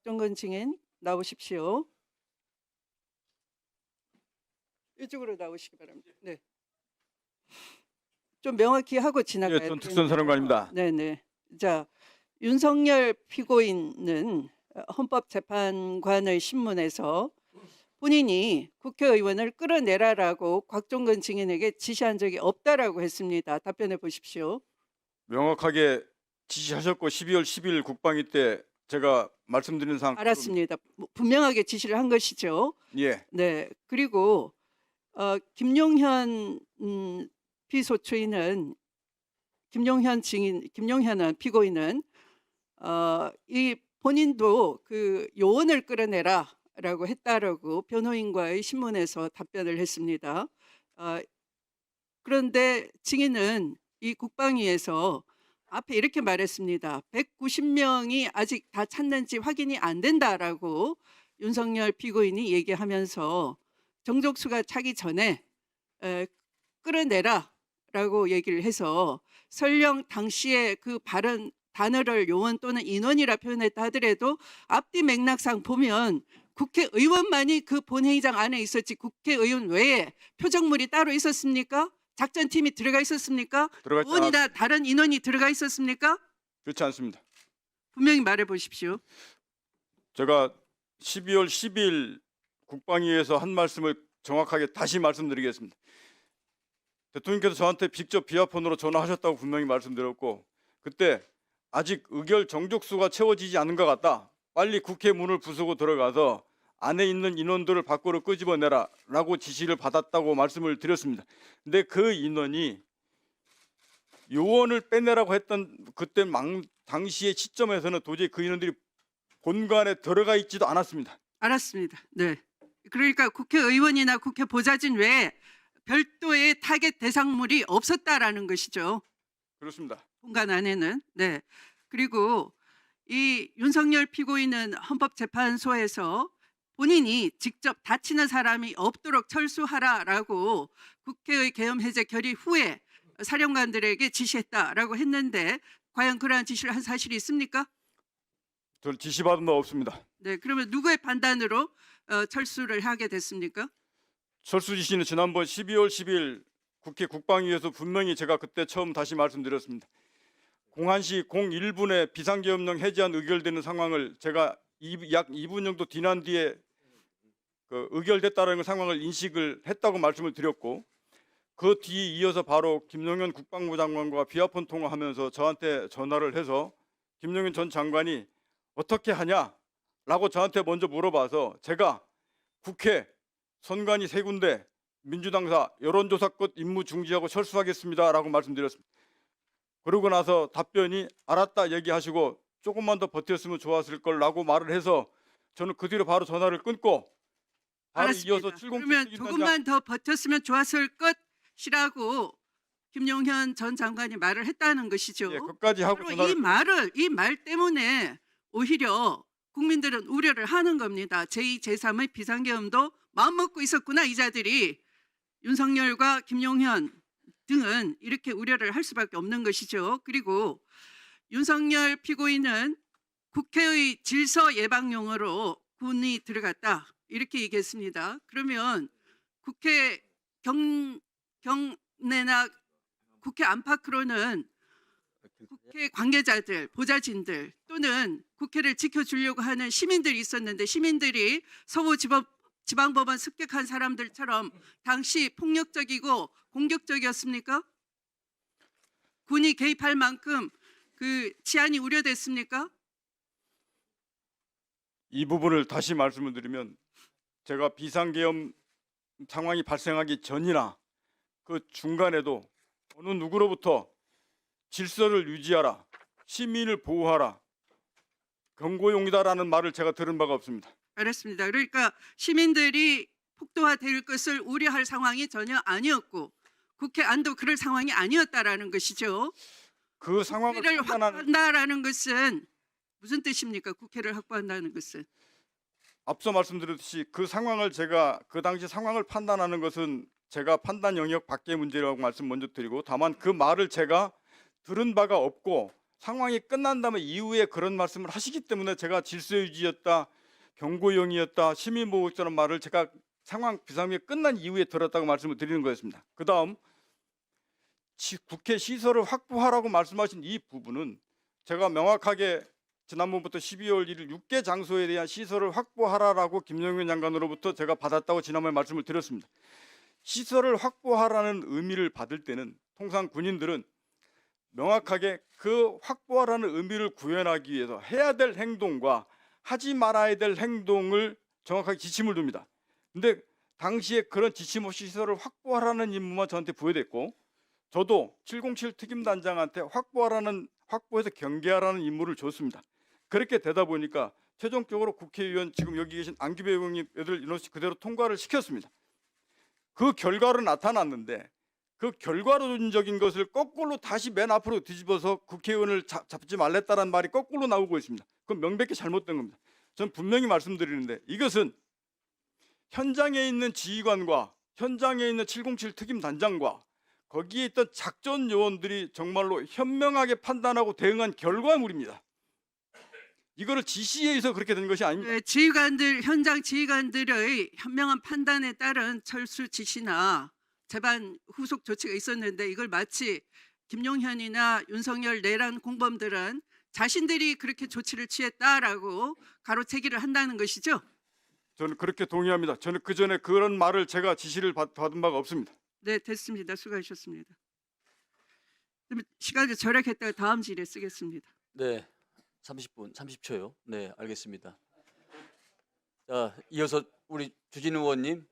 곽종건 증인 나오십시오. 이쪽으로 나오시기 바랍니다. 네. 좀 명확히 하고 지나가야 예, 전 특전사령관입니다. 네네. 자, 윤석열 피고인은 헌법재판관의 신문에서 본인이 국회의원을 끌어내라라고 곽종건 증인에게 지시한 적이 없다라고 했습니다. 답변해 보십시오. 명확하게 지시하셨고 12월 10일 국방위 때 제가 말씀드린 사항 알았습니다. 분명하게 지시를 한 것이죠. 예, 네. 그리고 김용현 피소추인은 김용현은 피고인은 이 본인도 그 요원을 끌어내라라고 했다라고 변호인과의 신문에서 답변을 했습니다. 그런데 증인은 이 국방위에서 앞에 이렇게 말했습니다. 190명이 아직 다 찾는지 확인이 안 된다라고 윤석열 피고인이 얘기하면서 정족수가 차기 전에 끌어내라라고 얘기를 해서 설령 당시에 그 발언 단어를 요원 또는 인원이라 표현했다 하더라도 앞뒤 맥락상 보면 국회의원만이 그 본회의장 안에 있었지 국회의원 외에 표적물이 따로 있었습니까? 작전팀이 들어가 있었습니까? 들어갔지 의원이나 다른 인원이 들어가 있었습니까? 그렇지 않습니다. 분명히 말해 보십시오. 제가 12월 10일 국방위에서 한 말씀을 정확하게 다시 말씀드리겠습니다. 대통령께서 저한테 직접 비아폰으로 전화하셨다고 분명히 말씀드렸고 그때 아직 의결 정족수가 채워지지 않은 것 같다. 빨리 국회 문을 부수고 들어가서 안에 있는 인원들을 밖으로 끄집어내라 라고 지시를 받았다고 말씀을 드렸습니다. 근데 그 인원이 요원을 빼내라고 했던 그때 당시의 시점에서는 도저히 그 인원들이 본관에 들어가 있지도 않았습니다. 알았습니다. 네. 그러니까 국회의원이나 국회 보좌진 외에 별도의 타겟 대상물이 없었다라는 것이죠. 그렇습니다. 본관 안에는. 네. 그리고 이 윤석열 피고인은 헌법재판소에서 본인이 직접 다치는 사람이 없도록 철수하라라고 국회의 계엄 해제 결의 후에 사령관들에게 지시했다라고 했는데 과연 그러한 지시를 한 사실이 있습니까? 저 지시받은 바 없습니다. 네. 그러면 누구의 판단으로 철수를 하게 됐습니까? 철수 지시는 지난번 12월 10일 국회 국방위에서 분명히 제가 그때 처음 다시 말씀드렸습니다. 01시 01분에 비상계엄령 해제안 의결되는 상황을 제가 약 2분 정도 지난 뒤에 의결됐다는 상황을 인식을 했다고 말씀을 드렸고 그 뒤에 이어서 바로 김용현 국방부 장관과 비아폰 통화하면서 저한테 전화를 해서 김용현 전 장관이 어떻게 하냐라고 저한테 먼저 물어봐서 제가 국회 선관위 3군데 민주당사 여론조사껏 임무 중지하고 철수하겠습니다라고 말씀드렸습니다. 그러고 나서 답변이 알았다 얘기하시고 조금만 더 버텼으면 좋았을 걸라고 말을 해서 저는 그 뒤로 바로 전화를 끊고 바로 알았습니다. 이어서 70 그러면 조금만 더 버텼으면 좋았을 것이라고 김용현 전 장관이 말을 했다는 것이죠. 예, 끝까지 하고 바로 전화를 이 말 때문에 오히려 국민들은 우려를 하는 겁니다. 제2, 제3의 비상계엄도 마음먹고 있었구나 이 자들이. 윤석열과 김용현 등은 이렇게 우려를 할 수밖에 없는 것이죠. 그리고 윤석열 피고인은 국회의 질서 예방용으로 군이 들어갔다 이렇게 얘기했습니다. 그러면 국회 경내나 국회 안팎으로는 국회 관계자들, 보좌진들 또는 국회를 지켜주려고 하는 시민들이 있었는데 시민들이 서부지방법원 습격한 사람들처럼 당시 폭력적이고 공격적이었습니까? 군이 개입할 만큼 그 치안이 우려됐습니까? 이 부분을 다시 말씀을 드리면 제가 비상계엄 상황이 발생하기 전이나 그 중간에도 어느 누구로부터 질서를 유지하라, 시민을 보호하라, 경고용이다라는 말을 제가 들은 바가 없습니다. 알았습니다. 그러니까 시민들이 폭도화될 것을 우려할 상황이 전혀 아니었고 국회 안도 그럴 상황이 아니었다라는 것이죠. 그 상황을 국회를 판단하는 확보한다라는 것은 무슨 뜻입니까? 국회를 확보한다는 것은. 앞서 말씀드렸듯이 그 상황을 제가 그 당시 상황을 판단하는 것은 제가 판단 영역 밖의 문제라고 말씀 먼저 드리고 다만 그 말을 제가 들은 바가 없고 상황이 끝난 다음에 이후에 그런 말씀을 하시기 때문에 제가 질서유지였다, 경고용이었다, 시민보호였다는 말을 제가 상황 비상이 끝난 이후에 들었다고 말씀을 드리는 거였습니다. 그 다음 국회 시설을 확보하라고 말씀하신 이 부분은 제가 명확하게 지난번부터 12월 1일 6개 장소에 대한 시설을 확보하라라고 김영현 장관으로부터 제가 받았다고 지난번에 말씀을 드렸습니다. 시설을 확보하라는 의미를 받을 때는 통상 군인들은 명확하게 그 확보하라는 의미를 구현하기 위해서 해야 될 행동과 하지 말아야 될 행동을 정확하게 지침을 둡니다. 근데 당시에 그런 지침 없이 시설을 확보하라는 임무만 저한테 부여됐고, 저도 707 특임단장한테 확보해서 경계하라는 임무를 줬습니다. 그렇게 되다 보니까 최종적으로 국회의원 지금 여기 계신 안규배 의원님 애들 이노시 그대로 통과를 시켰습니다. 그 결과로 나타났는데 그 결과론적인 것을 거꾸로 다시 맨 앞으로 뒤집어서 국회의원을 잡지 말랬다는 말이 거꾸로 나오고 있습니다. 그건 명백히 잘못된 겁니다. 저는 분명히 말씀드리는데 이것은 현장에 있는 지휘관과 현장에 있는 707 특임단장과 거기에 있던 작전 요원들이 정말로 현명하게 판단하고 대응한 결과물입니다. 이거를 지시에 의해서 그렇게 된 것이 아닙니다. 네, 지휘관들 현장 지휘관들의 현명한 판단에 따른 철수 지시나 재반 후속 조치가 있었는데 이걸 마치 김용현이나 윤석열 내란 공범들은 자신들이 그렇게 조치를 취했다라고 가로채기를 한다는 것이죠. 저는 그렇게 동의합니다. 저는 그 전에 그런 말을 제가 지시를 받은 바가 없습니다. 네, 됐습니다. 수고하셨습니다. 그럼 시간을 절약했다가 다음 질에 쓰겠습니다. 네, 30초요. 네, 알겠습니다. 자, 이어서 우리 주진 의원님